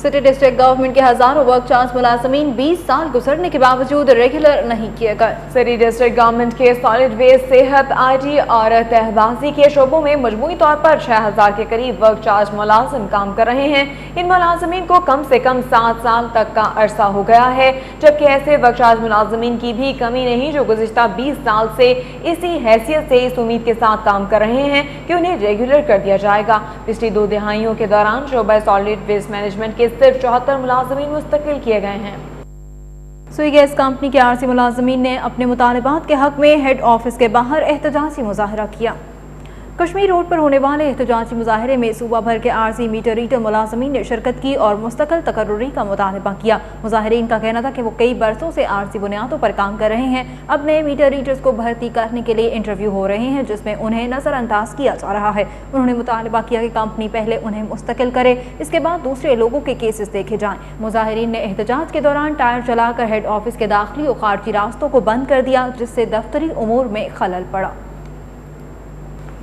City district government के हजारों work chance मुलाजमीन 20 साल गुजरने के बावजूद रेगुलर नहीं किए गए। सिटी डिस्ट्रिक्ट गवर्नमेंट के सॉलिड वेस्ट, सेहत, IT और तहबाजी के शोबों में मजमूई तौर पर 6000 के करीब वर्क चार्ज मुलाजिम काम कर रहे हैं। इन मुलाजमीन को कम से कम 7 साल तक का अरसा हो गया है, जबकि ऐसे वर्क चार्ज मुलाजमीन की भी कमी नहीं जो गुज़िश्ता 20 साल से इसी हैसियत से इस उम्मीद के साथ काम कर रहे हैं कि उन्हें रेगुलर कर दिया जाएगा। पिछली 2 दिहाइयों के दौरान शोबा सॉलिड वेस्ट मैनेजमेंट के सिर्फ 74 मुलाजमीन मुस्तकिल किए गए हैं। सुई गैस कंपनी के RC मुलाजमीन ने अपने मुतालबात के हक में हेड ऑफिस के बाहर एहतजाजी मुजाहरा किया। कश्मीर रोड पर होने वाले एहतजाजी मुजाहरे में सूबा भर के RC मीटर रीडर मुलाजमीन ने शिरकत की और मुस्तकिल तकर्रुरी का मुतालबा किया। मुजाहिरीन का कहना था कि वो कई बरसों से RC बुनियादों पर काम कर रहे हैं। अब नए मीटर रीडर्स को भर्ती करने के लिए इंटरव्यू हो रहे हैं, जिसमें उन्हें नज़रअंदाज किया जा रहा है। उन्होंने मुतालबा किया कि कंपनी पहले उन्हें मुस्तकिल करे, इसके बाद दूसरे लोगों के केसेस देखे जाएं। मुजाहिरीन ने एहतजाज के दौरान टायर चलाकर हेड ऑफिस के दाखिली और खारजी रास्तों को बंद कर दिया, जिससे दफ्तरी उमूर में खलल पड़ा।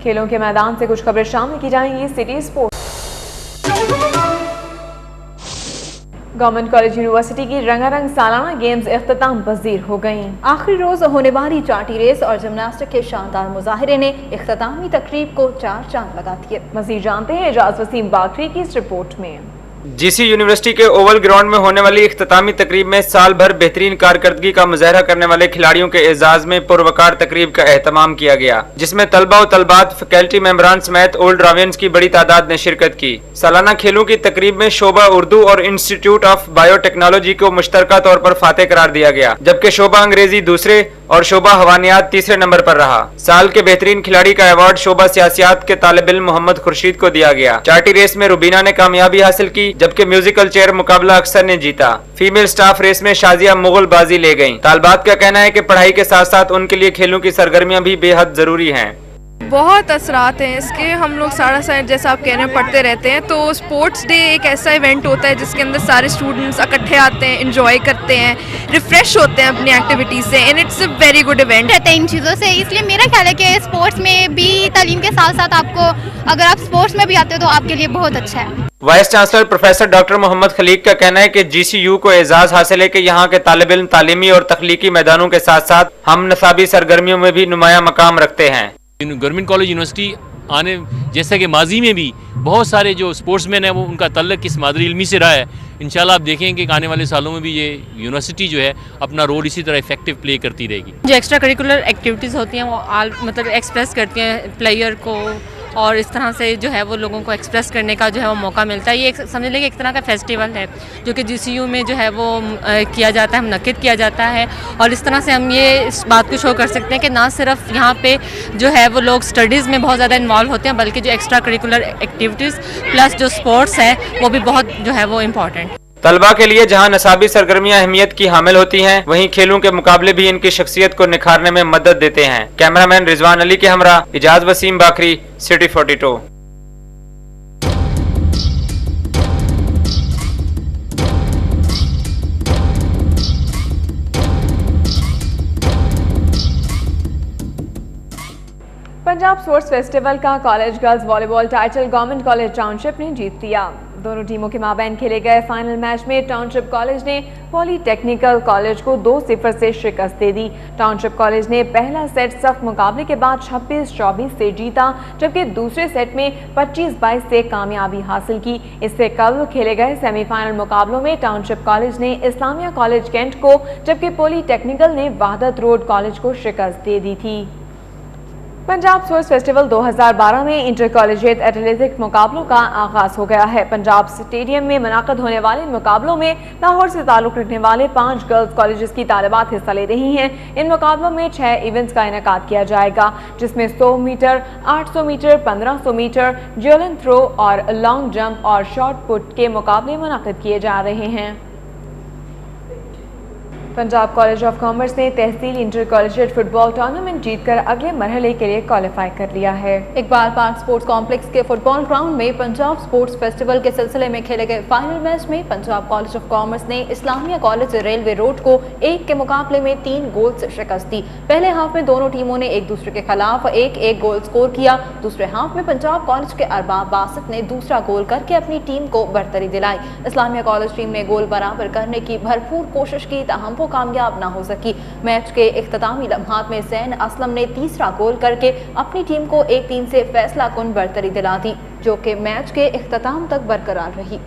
खेलों के मैदान से कुछ खबरें शामिल की जाएंगी। City sports. Government college university की रंगारंग सालाना गेम्स इख्तिताम पजीर हो गईं। आखिरी रोज होने वाली चाटी रेस और जिमनास्टिक के शानदार मुजाहिरे ने इख्तितामी तकरीब को 4 चांद लगा दिए। मज़ीद जानते हैं एजाज वसीम बाकरी की इस रिपोर्ट में। GC यूनिवर्सिटी के ओवल ग्राउंड में होने वाली इख्तितामी तकरीब में साल भर बेहतरीन कारकर्दगी का मुजाहरा करने वाले खिलाड़ियों के एजाज में पुरवकार तकरीब का एहतमाम किया गया, जिसमें तलबा और तलबात, फैकल्टी मेंबरान समेत ओल्ड रावियंस की बड़ी तादाद ने शिरकत की। सालाना खेलों की तकरीब में शोबा उर्दू और इंस्टीट्यूट ऑफ बायोटेक्नोलॉजी को मुश्तरका तौर पर फातेह करार दिया गया, जबकि शोबा अंग्रेजी दूसरे और शोबा हवानियात तीसरे नंबर पर रहा। साल के बेहतरीन खिलाड़ी का अवार्ड शोबा सियासियात के तालिब इल्म मोहम्मद खुर्शीद को दिया गया। चार्टी रेस में रुबीना ने कामयाबी हासिल की, जबकि म्यूजिकल चेयर मुकाबला अक्सर ने जीता। फीमेल स्टाफ रेस में शाजिया मुगल बाजी ले गयी। तालबात का कहना है कि पढ़ाई के साथ साथ उनके लिए खेलों की सरगर्मियां भी बेहद जरूरी हैं। बहुत असरात हैं इसके। हम लोग सारा जैसा आप कह रहे हैं पढ़ते रहते हैं, तो स्पोर्ट्स डे एक ऐसा इवेंट होता है जिसके अंदर सारे स्टूडेंट्स इकट्ठे आते हैं, एंजॉय करते हैं, रिफ्रेश होते हैं अपनी एक्टिविटीज से, and it's a very good event रहता है इन चीज़ों से। इसलिए मेरा ख्याल है कि स्पोर्ट्स में भी तालीम के साथ साथ आपको, अगर आप स्पोर्ट्स में भी आते हो तो आपके लिए बहुत अच्छा है। Vice chancellor professor doctor Mohammad Khaliq का कहना है कि GCU को एजाज हासिल है कि यहाँ के तालिब इल्म तालीमी और तख्लीकी मैदानों के साथ साथ हम नसाबी सरगर्मियों में भी नुमाया मकाम रखते हैं। गवर्नमेंट कॉलेज यूनिवर्सिटी आने, जैसा कि माजी में भी बहुत सारे जो स्पोर्ट्समैन हैं वो उनका तल्लक इस मादरी इल्मी से रहा है। इंशाल्लाह आप देखें कि आने वाले सालों में भी ये यूनिवर्सिटी जो है अपना रोल इसी तरह इफेक्टिव प्ले करती रहेगी। जो एक्स्ट्रा करिकुलर एक्टिविटीज़ होती हैं वो मतलब एक्सप्रेस करती हैं प्लेयर को, और इस तरह से जो है वो लोगों को एक्सप्रेस करने का जो है वो मौका मिलता है। ये समझ लें कि एक तरह का फेस्टिवल है जो कि GCU में जो है वो किया जाता है, मुनक्किद किया जाता है, और इस तरह से हम ये इस बात को शो कर सकते हैं कि ना सिर्फ यहाँ पे जो है वो लोग स्टडीज़ में बहुत ज़्यादा इन्वॉल्व होते हैं, बल्कि जो एक्स्ट्रा करिकुलर एक्टिविटीज़ प्लस जो स्पोर्ट्स है वो भी बहुत जो है वो इम्पॉर्टेंट। तलबा के लिए जहां नसाबी सरगर्मियां अहमियत की हामिल होती हैं, वहीं खेलों के मुकाबले भी इनकी शख्सियत को निखारने में मदद देते हैं। कैमरामैन रिजवान अली के हमरा इजाज वसीम बाकरी, सिटी 42। पंजाब स्पोर्ट्स फेस्टिवल का college girls volleyball title government college township ने जीत लिया। दोनों टीमों के माबैन खेले गए फाइनल मैच में टाउनशिप कॉलेज ने पॉलीटेक्निकल कॉलेज को 2-0 से शिकस्त दे दी। टाउनशिप कॉलेज ने पहला सेट सख्त मुकाबले के बाद 26-24 से जीता, जबकि दूसरे सेट में 25-22 से कामयाबी हासिल की। इससे कल खेले गए सेमीफाइनल मुकाबलों में टाउनशिप कॉलेज ने इस्लामिया कॉलेज कैंट को, जबकि पॉलीटेक्निकल ने वहादत रोड कॉलेज को शिकस्त दे दी थी। पंजाब स्पोर्ट्स फेस्टिवल 2012 में इंटर कॉलेजिएट एथलेटिक्स मुकाबलों का आगाज हो गया है। पंजाब स्टेडियम में मुनाकिद होने वाले इन मुकाबलों में लाहौर से ताल्लुक रखने वाले 5 गर्ल्स कॉलेजेस की तालिबात हिस्सा ले रही हैं। इन मुकाबलों में 6 इवेंट्स का इनेकाद किया जाएगा, जिसमें 100 metre, 800 metre, 1500 metre, javelin throw और लॉन्ग जंप और शॉट पुट के मुकाबले मुनाकिद किए जा रहे हैं। पंजाब कॉलेज ऑफ कॉमर्स ने तहसील इंटर कॉलेजिएट फुटबॉल टूर्नामेंट जीतकर अगले मरहले के लिए क्वालिफाई कर लिया है। इकबाल पार्क स्पोर्ट्स कॉम्प्लेक्स के फुटबॉल ग्राउंड में पंजाब स्पोर्ट्स फेस्टिवल के सिलसिले में खेले गए फाइनल मैच में पंजाब कॉलेज ऑफ कॉमर्स ने इस्लामिया कॉलेज रेलवे रोड को 1 के मुकाबले में 3 गोल से शिकस्त दी। पहले हाफ में दोनों टीमों ने एक दूसरे के खिलाफ 1-1 गोल स्कोर किया। दूसरे हाफ में पंजाब कॉलेज के अरबाब बासित ने दूसरा गोल करके अपनी टीम को बढ़तरी दिलाई। इस्लामिया कॉलेज टीम ने गोल बराबर करने की भरपूर कोशिश की, ताहम वो कामयाब न हो सकी। मैच के इख्तितामी लम्हात में ज़ैन असलम ने तीसरा गोल करके अपनी टीम को 1-3 से फैसला कुन बढ़तरी दिला दी, जो कि मैच के इख्तिताम तक बरकरार रही।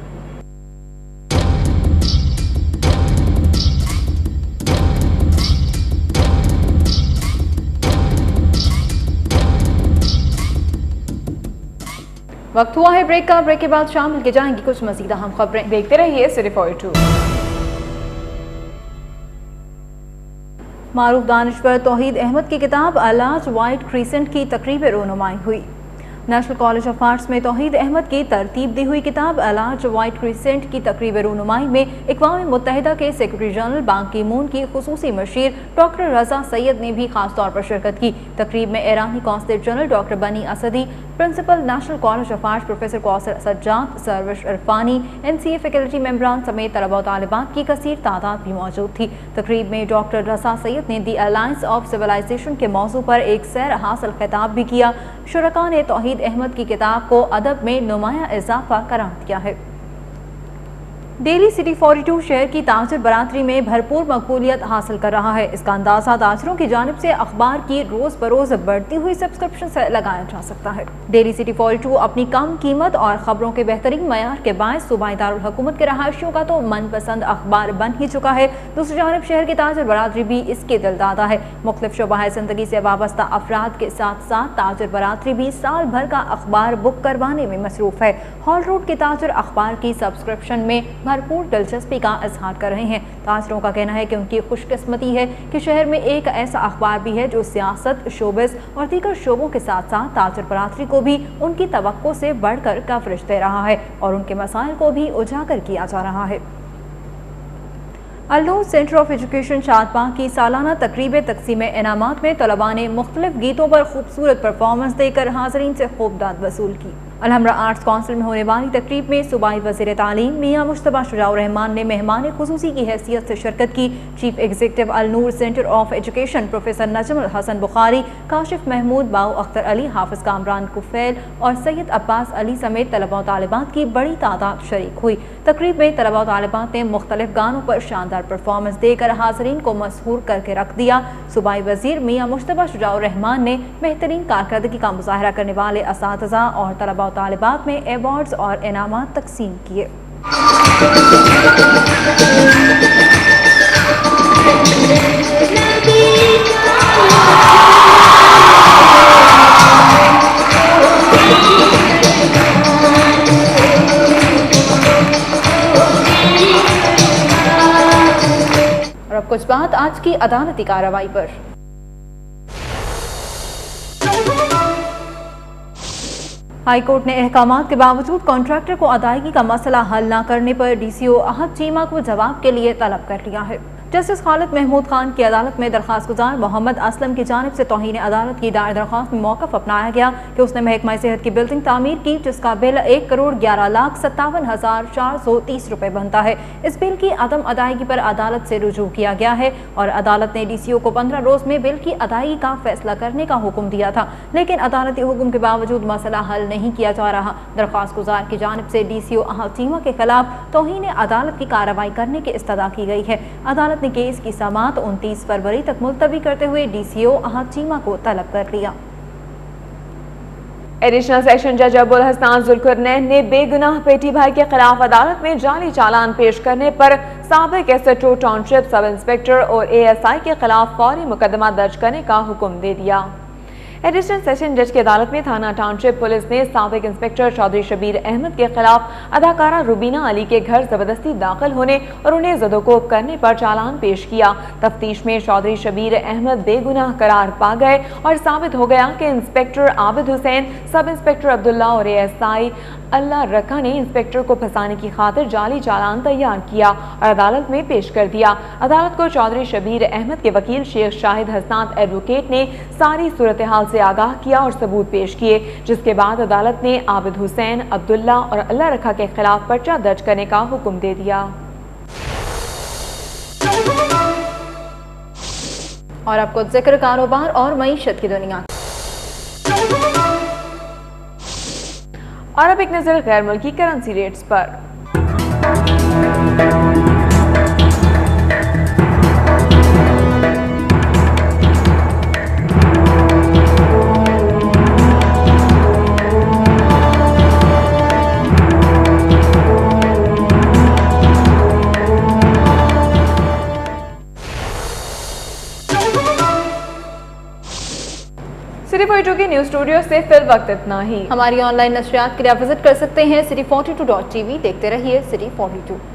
वक्त हुआ है ब्रेक का। ब्रेक के बाद शामिल की जाएंगी कुछ मज़ीद अहम खबरें। देखते रहिए सिर्फ और 2। मारूफ दानिश्वर तौहीद अहमद की किताब अलाज वाइट क्रीसेंट की तकरीब रोनुमाई हुई। नेशनल कॉलेज ऑफ आर्ट्स में तौहीद अहमद की तरतीब दी हुई किताब अलाज वाइट क्रीसेंट की तकरीब रोनुमाई में इक़वाम मुत्तहिदा के सेक्रेटरी जनरल बान की मून की खुसूसी मशीर डॉक्टर रजा सैयद ने भी खास तौर पर शिरकत की। तकरीब में ईरानी councillor general doctor Bani Asadi, principal national college of arts professor Kausar Sajjad, सर्विश इरफानी, NCA फैकल्टी मेंबरान समेत तलबा और तालिबात की कसीर तादाद भी मौजूद थी। तकरीब में डॉक्टर रजा सैयद ने दी अलायंस ऑफ सिविलाइजेशन के मौजू पर एक सैर हासिल खिताब भी किया। शुरका ने तौहीद अहमद की किताब को अदब में नुमाया इजाफा करार दिया है। डेली सिटी 42 शहर की ताजिर बरादरी में भरपूर मकबूलियत हासिल कर रहा है। इसका अंदाजा ताजिरों की जानिब से अखबार की रोज बरोज बढ़ती हुई सब्सक्रिप्शन से लगाया जा सकता है। डेली सिटी 42 अपनी कम कीमत और खबरों के बेहतरीन मयार के बायस सूबाई दारुल हुकूमत के रहायशियों का तो मनपसंद अखबार बन ही चुका है। दूसरी जानिब शहर की ताजिर बरादरी भी इसके दिलदादा है। मुख्तलिफ शोबाह जिंदगी से वाबस्ता अफराद के साथ साथ ताजिर बरादरी भी साल भर का अखबार बुक करवाने में मसरूफ है। हॉल रोड के ताजिर अखबार की सब्सक्रिप्शन में भरपूर दिलचस्पी का इजहार कर रहे हैं। ताजिरों का कहना है कि उनकी खुशकिस्मती है कि शहर में एक ऐसा अखबार भी है जो सियासत, शोबिस और दीगर शोबों के साथ साथ ताजिर बरादरी को भी उनकी तवक्को से बढ़कर कवरेज दे रहा है और उनके मसाइल को भी उजागर किया जा रहा है। अल्नूर सेंटर ऑफ एजुकेशन शादबाग की सालाना तकरीब तकसीम इनामात में तलबा ने मुख्तलिफ गीतों पर खूबसूरत परफॉर्मेंस देकर हाज़रीन से खूब दाद वसूल की। अलहमरा आर्ट्स काउंसिल में होने वाली तकरीब में सूबाई वज़ीर तालीम मियां मुश्तबा शुजाउर रहमान ने मेहमान खुसूसी की हैसियत से शिरकत की। Chief executive Alnoor centre of education professor Najam Hasan Bukhari, Kashif Mahmood, बाऊ अख्तर अली, हाफिज कामरान कुफैल और सैयद अब्बास अली समेत तलबा और तालिबात की बड़ी तादाद शरीक हुई। तकरीब में तलबा और तालिबात ने मुख्तलिफ गानों पर शानदार परफॉर्मेंस देकर हाज़रीन को मसहूर करके रख दिया। सूबाई वज़ीर मियां मुश्तबा शुजाउर रहमान ने बेहतरीन कारकर्दगी का मुजाहरा करने वाले असातिज़ा और तलबा और तालिबात में एवार्ड्स और इनामात तकसीम किए। और अब कुछ बात आज की अदालती कार्रवाई पर। हाईकोर्ट ने अहकामात के बावजूद कॉन्ट्रैक्टर को अदायगी का मसला हल न करने पर DCO अहद चीमा को जवाब के लिए तलब कर लिया है। जस्टिस खालिद महमूद खान की अदालत में दरखास्त गुजार मोहम्मद असलम की जानिब से तौहीन अदालत की दायर दरखास्त में मौक़िफ़ अपनाया गया कि उसने महकमा सेहत की बिल्डिंग तामीर की, जिसका बिल 1,11,57,430 रुपये बनता है। इस बिल की अदम अदायगी पर अदालत से रुजू किया गया है और अदालत ने DCO को 15 रोज़ में बिल की अदायगी का फैसला करने का हुक्म दिया था, लेकिन अदालती हुक्म के बावजूद मसला हल नहीं किया जा रहा। दरखास्त गुजार की जानिब से DCO अहद चीमा के खिलाफ तौहीन अदालत की कार्रवाई करने की इस्तदा की गई है। अदालत ने केस की समाअत 29 फरवरी तक मुलतवी करते हुए DCO अहद चीमा को तलब कर लिया। एडिशनल सेक्शन जज अबुल हसन जुल्करनैन ने बेगुनाह पेटी भाई के खिलाफ अदालत में जाली चालान पेश करने पर साबिक SHO टाउनशिप सब इंस्पेक्टर और ASI के खिलाफ फौरी मुकदमा दर्ज करने का हुक्म दे दिया। एडिशनल सेशन जज की अदालत में थाना टाउनशिप पुलिस ने साबिक इंस्पेक्टर चौधरी शबीर अहमद के खिलाफ अदाकारा रुबीना अली के घर जबरदस्ती दाखिल होने और उन्हें ज़दोकोब करने पर चालान पेश किया। तफ्तीश में चौधरी शबीर अहमद बेगुनाह करार पा गए और साबित हो गया कि inspector Abid Hussain, sub inspector Abdullah और ASI अल्लाह रखा ने इंस्पेक्टर को फंसाने की खातिर जाली चालान तैयार किया और अदालत में पेश कर दिया। अदालत को चौधरी शबीर अहमद के वकील शेख शाहिद हसनात एडवोकेट ने सारी सूरत हाल से आगाह किया और सबूत पेश किए, जिसके बाद अदालत ने आबिद हुसैन, अब्दुल्ला और अल्लाह रखा के खिलाफ पर्चा दर्ज करने का हुक्म दे दिया। और आपको जिक्र कारोबार और मईशत की दुनिया। और अब एक नजर गैर मुल्की करेंसी रेट्स पर। सिटी 42 के न्यूज स्टूडियो से फिल वक्त इतना ही। हमारी ऑनलाइन नशरियात के लिए आप विजिट कर सकते हैं city42.tv। देखते रहिए City 42।